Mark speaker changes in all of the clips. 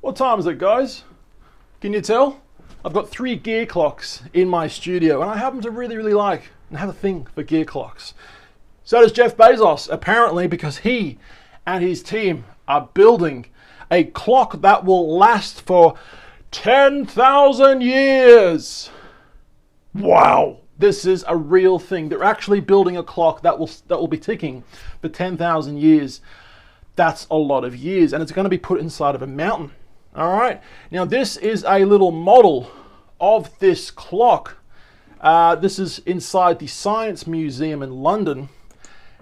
Speaker 1: What time is it, guys? Can you tell? I've got 3 gear clocks in my studio, and I happen to really like and have a thing for gear clocks. So does Jeff Bezos, apparently, because he and his team are building a clock that will last for 10,000 years. Wow, this is a real thing. They're actually building a clock that will be ticking for 10,000 years. That's a lot of years, and it's going to be put inside of a mountain. All right, now this is a little model of this clock. This is inside the Science Museum in London,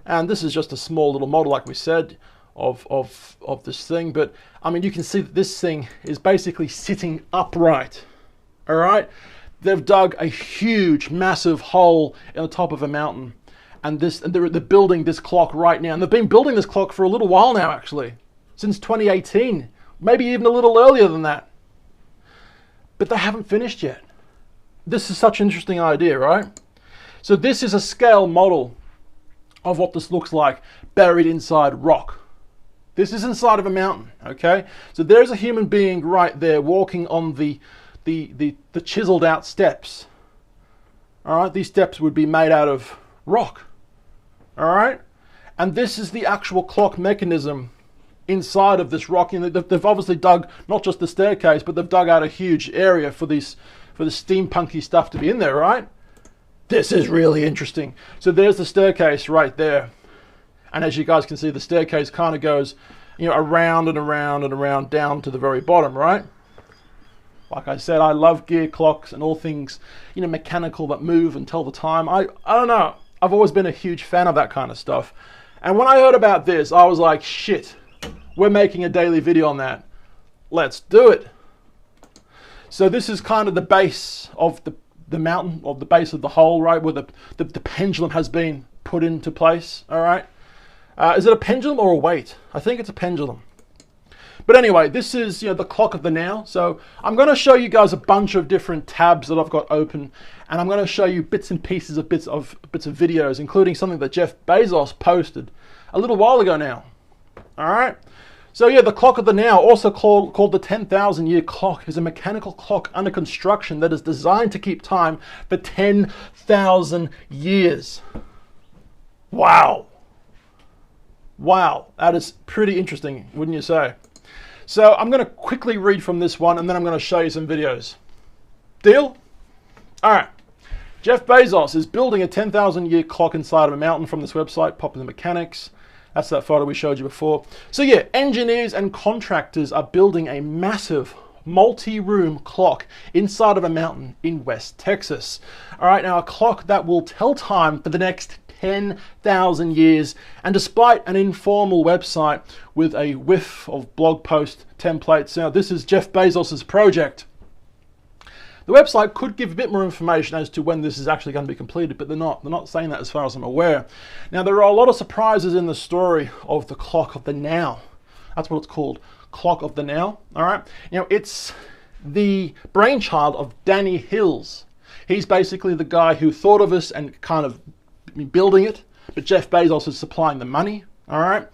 Speaker 1: and this is just a small little model, like we said, of this thing. But I mean, you can see that this thing is basically sitting upright. All right, they've dug a huge, massive hole in the top of a mountain, and they're building this clock right now. And they've been building this clock for a little while now, actually, since 2018. Maybe even a little earlier than that. But they haven't finished yet. This is such an interesting idea, right? So this is a scale model of what this looks like buried inside rock. This is inside of a mountain, okay? So there's a human being right there walking on the chiseled out steps. All right, these steps would be made out of rock. All right? And this is the actual clock mechanism inside of this rock. They've obviously dug not just the staircase, but they've dug out a huge area for the steampunky stuff to be in there, right? This is really interesting. So there's the staircase right there, and as you guys can see, the staircase kind of goes, around and around and around down to the very bottom, right? Like I said, I love gear clocks and all things, mechanical that move and tell the time. I don't know. I've always been a huge fan of that kind of stuff, and when I heard about this, I was like, shit. We're making a daily video on that. Let's do it. So this is kind of the base of the mountain, or the base of the hole, right, where the pendulum has been put into place, all right? Is it a pendulum or a weight? I think it's a pendulum. But anyway, this is the clock of the now. So I'm going to show you guys a bunch of different tabs that I've got open, and I'm going to show you bits and pieces of bits of videos, including something that Jeff Bezos posted a little while ago now. All right. So yeah, the clock of the now, also called the 10,000 year clock, is a mechanical clock under construction that is designed to keep time for 10,000 years. Wow. Wow, that is pretty interesting, wouldn't you say? So I'm going to quickly read from this one, and then I'm going to show you some videos. Deal? All right. Jeff Bezos is building a 10,000 year clock inside of a mountain from this website, Popular Mechanics. That's that photo we showed you before. So yeah, engineers and contractors are building a massive multi-room clock inside of a mountain in West Texas. All right, now a clock that will tell time for the next 10,000 years. And despite an informal website with a whiff of blog post templates, now this is Jeff Bezos's project. The website could give a bit more information as to when this is actually going to be completed, but they're not saying that as far as I'm aware. Now, there are a lot of surprises in the story of the clock of the now. That's what it's called, clock of the now, all right? It's the brainchild of Danny Hills. He's basically the guy who thought of this and kind of building it, but Jeff Bezos is supplying the money, all right?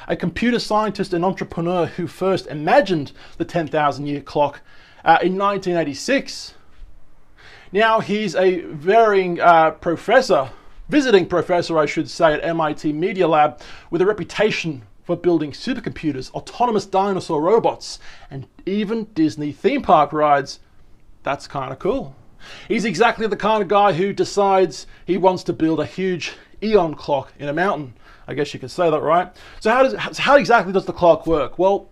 Speaker 1: A computer scientist and entrepreneur who first imagined the 10,000 year clock in 1986. Now he's a varying visiting professor, I should say, at MIT Media Lab, with a reputation for building supercomputers, autonomous dinosaur robots, and even Disney theme park rides. That's kind of cool. He's exactly the kind of guy who decides he wants to build a huge eon clock in a mountain. I guess you could say that, right? So how exactly does the clock work? Well,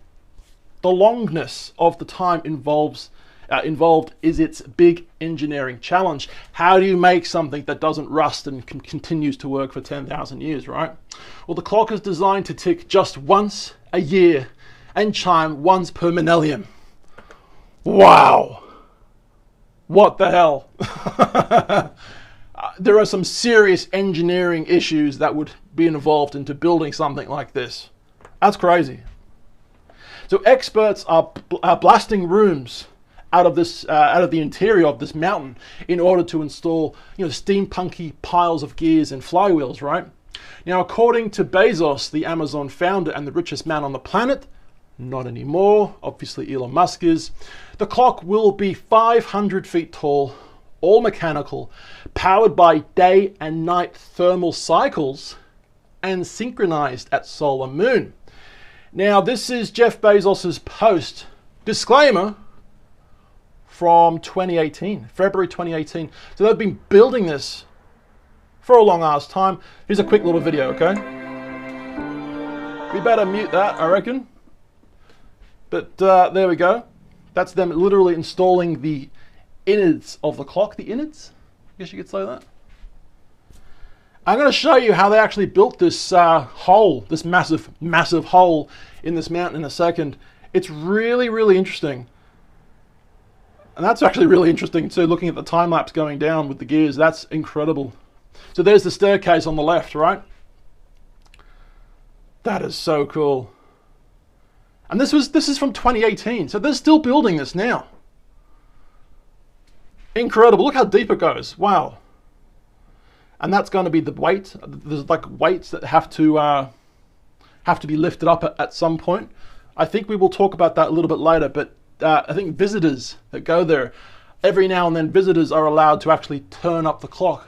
Speaker 1: the longness of the time involved is its big engineering challenge. How do you make something that doesn't rust and continues to work for 10,000 years, right? Well, the clock is designed to tick just once a year and chime once per millennium. Wow. What the hell? There are some serious engineering issues that would be involved into building something like this. That's crazy. So experts are blasting rooms out of the interior of this mountain in order to install, steampunky piles of gears and flywheels, right? Now, according to Bezos, the Amazon founder and the richest man on the planet, Not anymore. Obviously Elon Musk is. The clock will be 500 feet tall, all mechanical, powered by day and night thermal cycles, and synchronized at solar moon. Now, this is Jeff Bezos's post. Disclaimer, from 2018, February 2018. So they've been building this for a long ass time. Here's a quick little video, okay? We better mute that, I reckon. But there we go. That's them literally installing the innards of the clock. The innards? I guess you could say that. I'm going to show you how they actually built this hole, this massive, massive hole in this mountain in a second. It's really, really interesting. And that's actually really interesting too, looking at the time lapse going down with the gears. That's incredible. So there's the staircase on the left, right? That is so cool. And this is from 2018, so they're still building this now. Incredible. Look how deep it goes. Wow. And that's going to be the weight. There's like weights that have to be lifted up at some point. I think we will talk about that a little bit later, but I think visitors that go there, every now and then visitors are allowed to actually turn up the clock.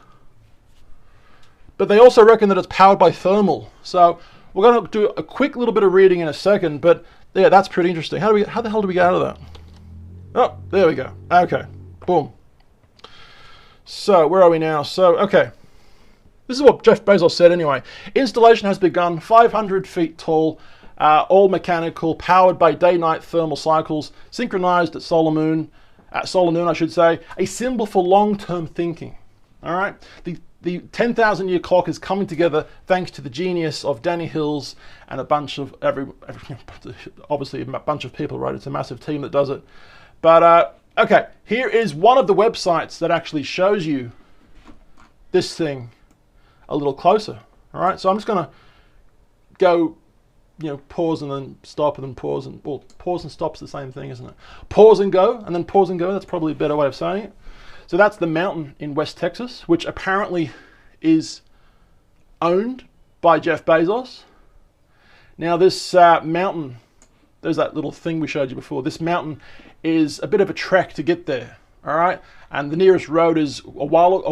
Speaker 1: But they also reckon that it's powered by thermal. So we're going to do a quick little bit of reading in a second, but yeah, that's pretty interesting. How the hell do we get out of that? Oh, there we go. Okay, boom. So where are we now? So, okay. This is what Jeff Bezos said anyway. Installation has begun, 500 feet tall, all mechanical, powered by day-night thermal cycles, synchronized at solar noon, I should say, a symbol for long-term thinking. All right? The 10,000-year clock is coming together thanks to the genius of Danny Hills and a bunch of, obviously a bunch of people, right? It's a massive team that does it. But, okay, here is one of the websites that actually shows you this thing a little closer. All right, so I'm just gonna go, pause and then stop and then pause, and well, pause and stop's the same thing, isn't it? Pause and go, and then pause and go. That's probably a better way of saying it. So that's the mountain in West Texas, which apparently is owned by Jeff Bezos. Now this mountain, there's that little thing we showed you before. This mountain is a bit of a trek to get there. All right, and the nearest road is a while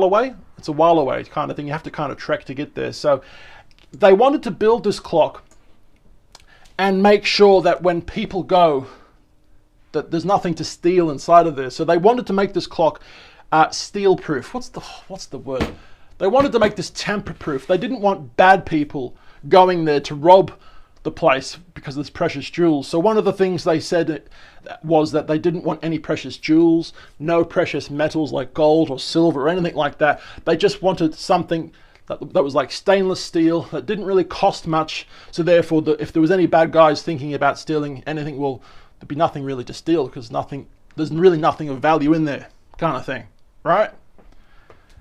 Speaker 1: away. It's a while away kind of thing. You have to kind of trek to get there. So they wanted to build this clock and make sure that when people go, that there's nothing to steal inside of there. So they wanted to make this clock steal proof. What's the word? They wanted to make this tamper proof. They didn't want bad people going there to rob the place because there's precious jewels. So one of the things they said was that they didn't want any precious jewels, no precious metals like gold or silver or anything like that. They just wanted something that was like stainless steel that didn't really cost much. So therefore, if there was any bad guys thinking about stealing anything, well, there'd be nothing really to steal because there's really nothing of value in there, kind of thing, right?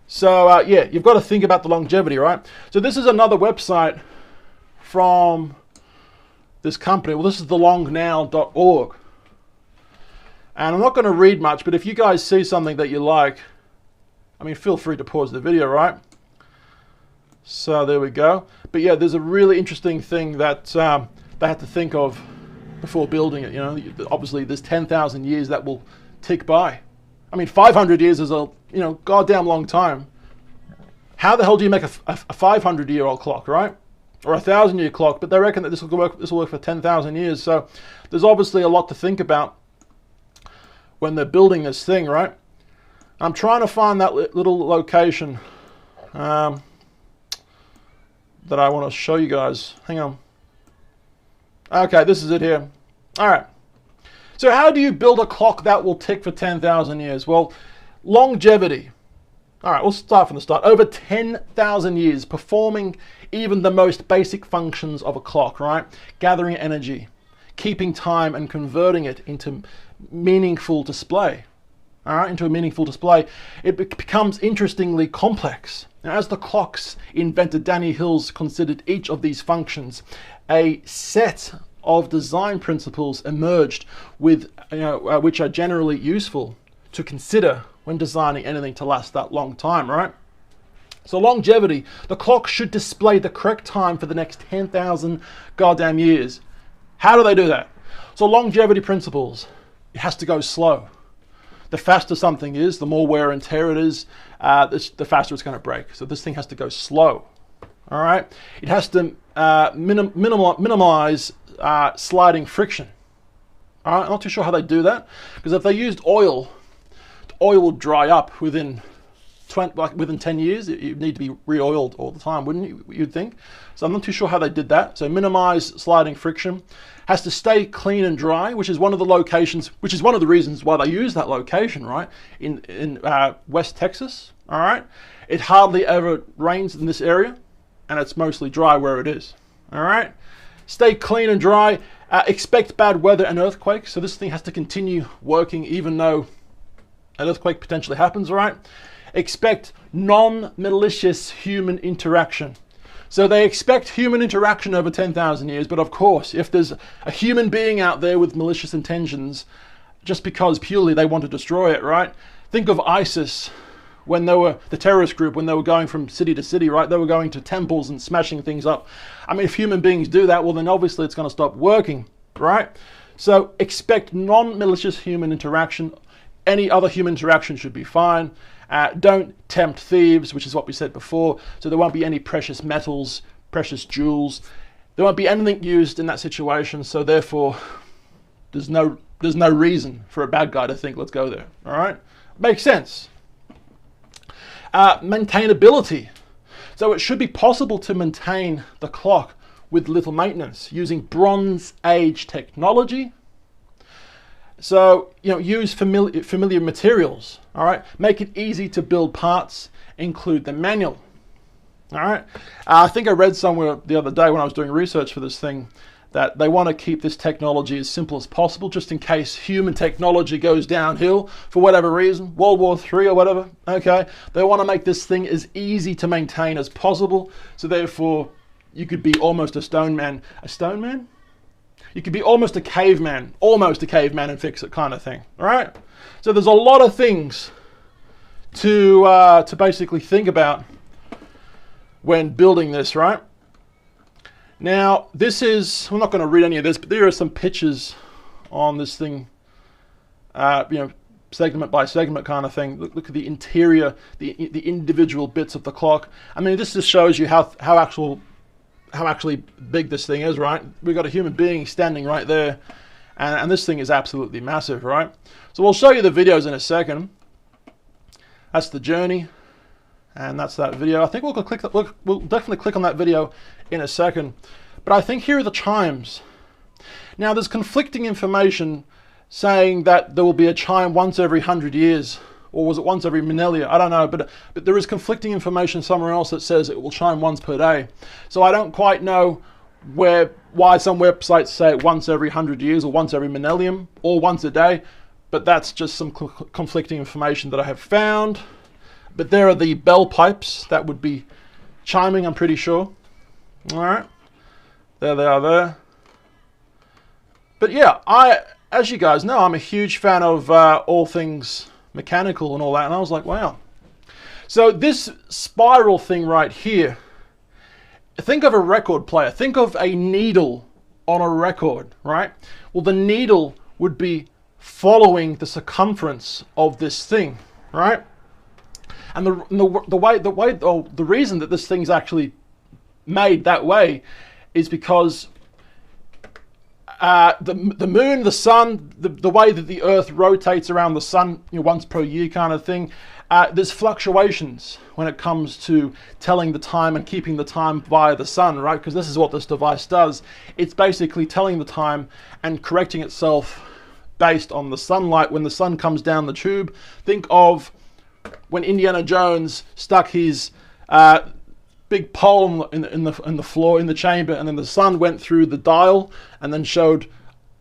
Speaker 1: So yeah, you've got to think about the longevity, right? So this is another website from this company. Well, this is thelongnow.org. And I'm not going to read much, but if you guys see something that you like, I mean, feel free to pause the video, right? So there we go. But yeah, there's a really interesting thing that they had to think of before building it. Obviously there's 10,000 years that will tick by. I mean, 500 years is a goddamn long time. How the hell do you make a 500-year-old clock, right? Or a 1,000-year clock? But they reckon that this will work for 10,000 years. So there's obviously a lot to think about when they're building this thing, right? I'm trying to find that little location that I want to show you guys. Hang on. Okay, this is it here. All right. So how do you build a clock that will tick for 10,000 years? Well, longevity. All right, we'll start from the start. Over 10,000 years, performing even the most basic functions of a clock, right? Gathering energy, keeping time, and converting it into meaningful display. All right, into a meaningful display. It becomes interestingly complex. Now, as the clock's inventor Danny Hills considered each of these functions, a set of design principles emerged with, which are generally useful to consider when designing anything to last that long time, right? So longevity, the clock should display the correct time for the next 10,000 goddamn years. How do they do that? So longevity principles, it has to go slow. The faster something is, the more wear and tear it is, the faster it's going to break. So this thing has to go slow. All right. It has to minimize sliding friction. All right. I'm not too sure how they do that, because if they used oil, the oil would dry up within 10 years. You'd need to be re-oiled all the time, wouldn't you? You'd think. So I'm not too sure how they did that. So minimize sliding friction. Has to stay clean and dry, which is one of the locations, which is one of the reasons why they use that location, right? In West Texas. All right. It hardly ever rains in this area, and it's mostly dry where it is. All right. Stay clean and dry. Expect bad weather and earthquakes. So this thing has to continue working even though an earthquake potentially happens, right? Expect non-malicious human interaction. So they expect human interaction over 10,000 years, but of course, if there's a human being out there with malicious intentions, just because purely they want to destroy it, right? Think of ISIS when they were, the terrorist group, when they were going from city to city, right? They were going to temples and smashing things up. I mean, if human beings do that, well, then obviously it's going to stop working, right? So expect non-malicious human interaction. Any other human interaction should be fine. Don't tempt thieves, which is what we said before. So there won't be any precious metals, precious jewels. There won't be anything used in that situation. So therefore, there's no reason for a bad guy to think, let's go there. All right, makes sense. Maintainability. So it should be possible to maintain the clock with little maintenance using Bronze Age technology. So, use familiar materials, all right? Make it easy to build parts, include the manual, all right? I think I read somewhere the other day when I was doing research for this thing that they want to keep this technology as simple as possible, just in case human technology goes downhill for whatever reason, World War III or whatever, okay? They want to make this thing as easy to maintain as possible, so therefore you could be almost a stone man. A stone man? You could be almost a caveman and fix it kind of thing, all right? So there's a lot of things to basically think about when building this, right? Now, this is, I'm not going to read any of this, but there are some pictures on this thing, segment by segment kind of thing. Look at the interior, the individual bits of the clock. I mean, this just shows you how actually big this thing is, right? We've got a human being standing right there, and this thing is absolutely massive, right? So we'll show you the videos in a second. That's the journey, and that's that video. I think we'll definitely click on that video in a second. But I think here are the chimes. Now there's conflicting information saying that there will be a chime once every 100 years. Or was it once every millennia? I don't know, but there is conflicting information somewhere else that says it will chime once per day. So I don't quite know why some websites say it once every 100 years or once every millennium or once a day, but that's just some conflicting information that I have found. But there are the bell pipes that would be chiming, I'm pretty sure. All right, there they are there. But yeah, as you guys know, I'm a huge fan of all things mechanical and all that, and I was like, wow. So this spiral thing right here, think of a record player, think of a needle on a record, right? Well, the needle would be following the circumference of this thing, right? And the reason that this thing's actually made that way is because the moon, the sun, the way that the earth rotates around the sun, once per year kind of thing, there's fluctuations when it comes to telling the time and keeping the time via the sun, right? Because this is what this device does. It's basically telling the time and correcting itself based on the sunlight. When the sun comes down the tube, think of when Indiana Jones stuck his big pole in the floor in the chamber, and then the sun went through the dial and then showed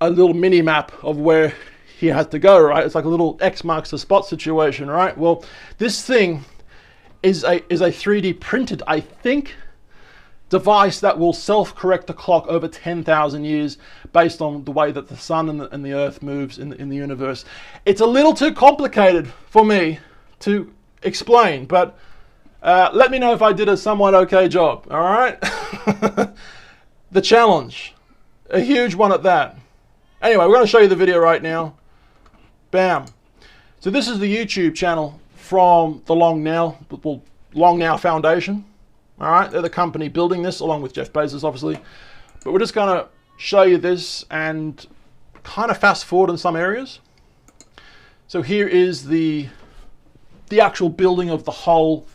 Speaker 1: a little mini map of where he had to go, right? It's like a little X marks the spot situation, right? Well, this thing is a 3D printed, I think, device that will self-correct the clock over 10,000 years based on the way that the sun and the earth moves in the universe. It's a little too complicated for me to explain, but let me know if I did a somewhat okay job, all right? The challenge. A huge one at that. Anyway, we're going to show you the video right now. Bam. So this is the YouTube channel from the Long Now Foundation. All right, they're the company building this along with Jeff Bezos, obviously. But we're just going to show you this and kind of fast forward in some areas. So here is the actual building of the hole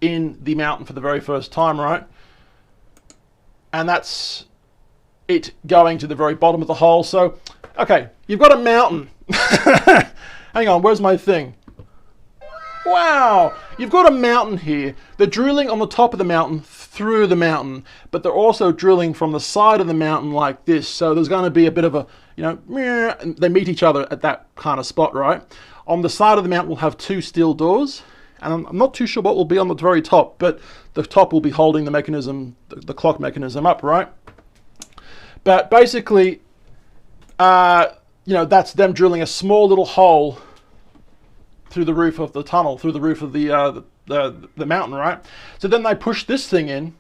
Speaker 1: in the mountain for the very first time, right? And that's it going to the very bottom of the hole. So, okay, you've got a mountain. Hang on, where's my thing? Wow, you've got a mountain here. They're drilling on the top of the mountain through the mountain, but they're also drilling from the side of the mountain like this. So there's going to be a bit of a, they meet each other at that kind of spot, right? On the side of the mountain, we'll have two steel doors, and I'm not too sure what will be on the very top, but the top will be holding the mechanism, the clock mechanism up, right? But basically, that's them drilling a small little hole through the roof of the tunnel, through the roof of the mountain, right? So then they push this thing in,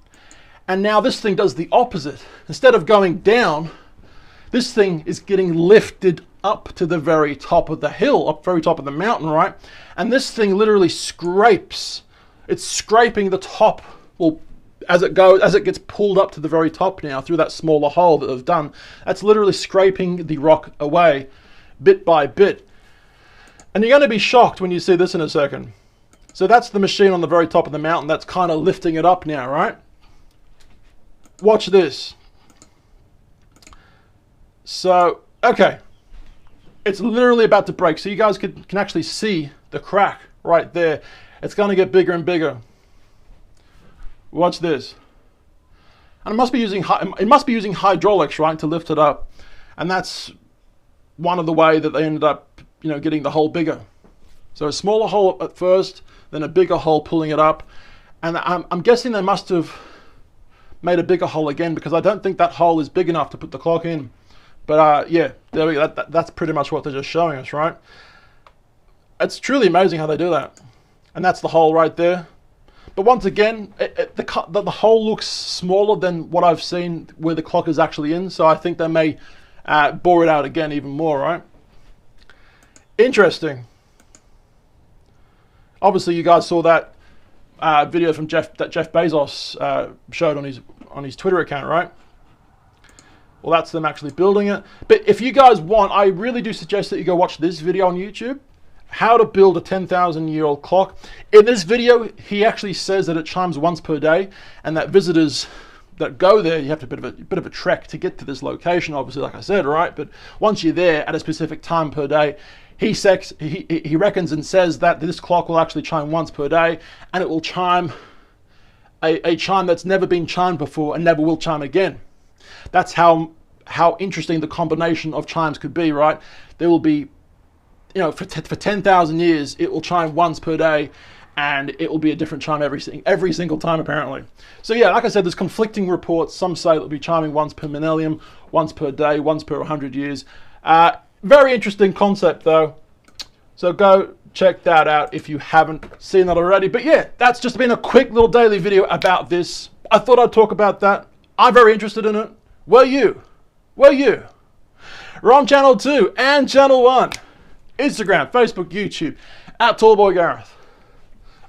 Speaker 1: and now this thing does the opposite. Instead of going down, this thing is getting lifted up to the very top of the hill, up very top of the mountain, right? And this thing literally scrapes. It's scraping the top, well, as it gets pulled up to the very top now through that smaller hole that they've done. That's literally scraping the rock away bit by bit. And you're going to be shocked when you see this in a second. So that's the machine on the very top of the mountain that's kind of lifting it up now, right? Watch this. So, okay. It's literally about to break. So you guys can actually see the crack right there. It's going to get bigger and bigger. Watch this. And it must be using hydraulics, right, to lift it up. And that's one of the way that they ended up, getting the hole bigger. So a smaller hole at first, then a bigger hole pulling it up. And I'm guessing they must have made a bigger hole again, because I don't think that hole is big enough to put the clock in. But yeah, there we go. That's pretty much what they're just showing us, right? It's truly amazing how they do that. And that's the hole right there. But once again, the hole looks smaller than what I've seen where the clock is actually in. So I think they may bore it out again even more, right? Interesting. Obviously, you guys saw that video from Jeff Bezos showed on his Twitter account, right? Well, that's them actually building it. But if you guys want, I really do suggest that you go watch this video on YouTube. How to build a 10,000-year-old clock. In this video, he actually says that it chimes once per day, and that visitors that go there, you have to a bit of a trek to get to this location, obviously, like I said, right? But once you're there at a specific time per day, he reckons and says that this clock will actually chime once per day, and it will chime a chime that's never been chimed before and never will chime again. That's how interesting the combination of chimes could be, right? There will be, for 10,000 years, it will chime once per day, and it will be a different chime every single time, apparently. So yeah, like I said, there's conflicting reports. Some say it'll be chiming once per millennium, once per day, once per 100 years. Very interesting concept, though. So go check that out if you haven't seen that already. But yeah, that's just been a quick little daily video about this. I thought I'd talk about that. I'm very interested in it. Were you? We're on channel 2 and channel 1. Instagram, Facebook, YouTube, at Tallboy Gareth.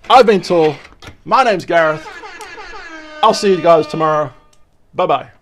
Speaker 1: I've been tall. My name's Gareth. I'll see you guys tomorrow. Bye-bye.